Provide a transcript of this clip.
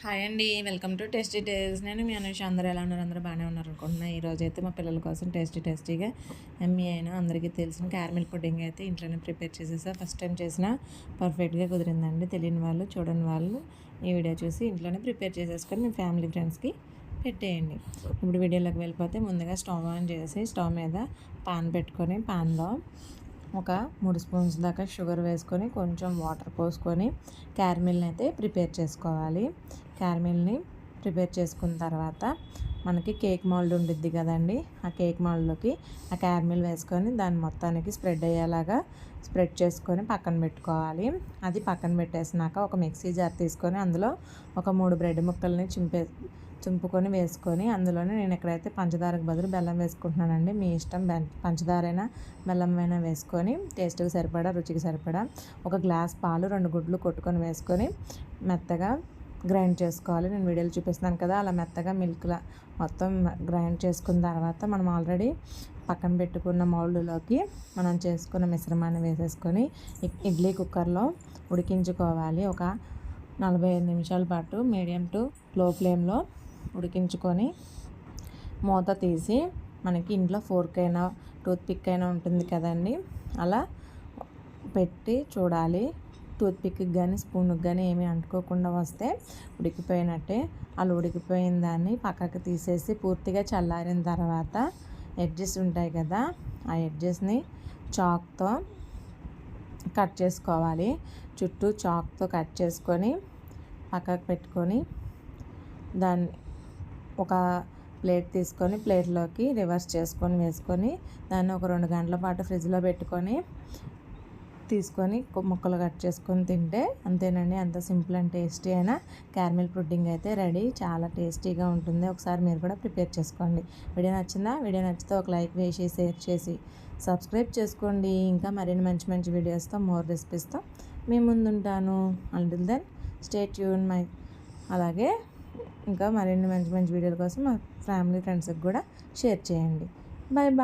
Hi అండి, welcome to tasty taste. నేను మీ అనుష. అందరూ ఎలా ఉన్నారు? అందరూ బాగానే ఉన్నారు అనుకుంటున్నా. ఈరోజు అయితే మా పిల్లల కోసం టేస్టీగా ఎమ్మీ అయినా అందరికీ తెలిసిన క్యారమిల్ పుడ్డింగ్ అయితే ఇంట్లోనే ప్రిపేర్ చేసేసా. ఫస్ట్ టైం చేసిన పర్ఫెక్ట్గా కుదిరిందండి. తెలియని వాళ్ళు, చూడని వాళ్ళు ఈ వీడియో చూసి ఇంట్లోనే ప్రిపేర్ చేసేసుకొని మీ ఫ్యామిలీ ఫ్రెండ్స్కి పెట్టేయండి. ఇప్పుడు వీడియోలోకి వెళ్ళిపోతే ముందుగా స్టవ్ ఆన్ చేసి స్టవ్ మీద పాన్ పెట్టుకొని పాన్లో ఒక 3 స్పూన్స్ దాకా షుగర్ వేసుకొని కొంచెం వాటర్ పోసుకొని క్యారమిల్ని అయితే ప్రిపేర్ చేసుకోవాలి. క్యారమిల్ని ప్రిపేర్ చేసుకున్న తర్వాత మనకి కేక్ మౌల్డ్ ఉండిద్ది కదండి, ఆ కేక్ మౌల్డ్లోకి ఆ క్యారమిల్ వేసుకొని దాన్ని మొత్తానికి స్ప్రెడ్ అయ్యేలాగా స్ప్రెడ్ చేసుకొని పక్కన పెట్టుకోవాలి. అది పక్కన పెట్టేసినాక ఒక మిక్సీ జార్ తీసుకొని అందులో ఒక 3 బ్రెడ్ ముక్కల్ని చింపుకొని వేసుకొని అందులోనే నేను ఎక్కడైతే పంచదారకు బదులు బెల్లం వేసుకుంటున్నానండి. మీ ఇష్టం, పంచదారైనా బెల్లమైనా వేసుకొని టేస్ట్కి సరిపడా, రుచికి సరిపడా ఒక గ్లాస్ పాలు 2 గుడ్లు కొట్టుకొని వేసుకొని మెత్తగా గ్రైండ్ చేసుకోవాలి. నేను వీడియోలో చూపిస్తున్నాను కదా, అలా మెత్తగా మిల్క్లా మొత్తం గ్రైండ్ చేసుకున్న తర్వాత మనం ఆల్రెడీ పక్కన పెట్టుకున్న మౌల్డ్లోకి మనం చేసుకున్న మిశ్రమాన్ని వేసేసుకొని ఇడ్లీ కుక్కర్లో ఉడికించుకోవాలి. ఒక 45 నిమిషాల పాటు మీడియం టు లో ఫ్లేమ్లో ఉడికించుకొని మూత తీసి మనకి ఇంట్లో ఫోర్క్ అయినా టూత్పిక్ అయినా ఉంటుంది కదండి, అలా పెట్టి చూడాలి. టూత్పిక్కి కానీ స్పూన్కి కానీ ఏమీ అంటుకోకుండా వస్తే ఉడికిపోయినట్టే. అలా ఉడికిపోయిన దాన్ని పక్కకు తీసేసి పూర్తిగా చల్లారిన తర్వాత ఎడ్జెస్ ఉంటాయి కదా, ఆ ఎడ్జెస్ని చాక్తో కట్ చేసుకోవాలి. చుట్టూ చాక్తో కట్ చేసుకొని పక్కకు పెట్టుకొని దాన్ని ఒక ప్లేట్ తీసుకొని ప్లేట్లోకి రివర్స్ చేసుకొని వేసుకొని దాన్ని ఒక 2 గంటల పాటు ఫ్రిడ్జ్లో పెట్టుకొని తీసుకొని ముక్కలు కట్ చేసుకొని తింటే అంతేనండి. అంత సింపుల్ అండ్ టేస్టీ అయిన క్యారమిల్ పుడ్డింగ్ అయితే రెడీ. చాలా టేస్టీగా ఉంటుంది. ఒకసారి మీరు కూడా ప్రిపేర్ చేసుకోండి. వీడియో నచ్చిందా? వీడియో నచ్చితే ఒక లైక్ వేసి షేర్ చేసి సబ్స్క్రైబ్ చేసుకోండి. ఇంకా మరిన్ని మంచి వీడియోస్తో, మోర్ రెసిపీస్తో మీ ముందుంటాను. Until then stay tune my. అలాగే ఇంకా మరిన్ని మంచి వీడియోల కోసం మా ఫ్యామిలీ ఫ్రెండ్స్కి కూడా షేర్ చేయండి. Bye bye.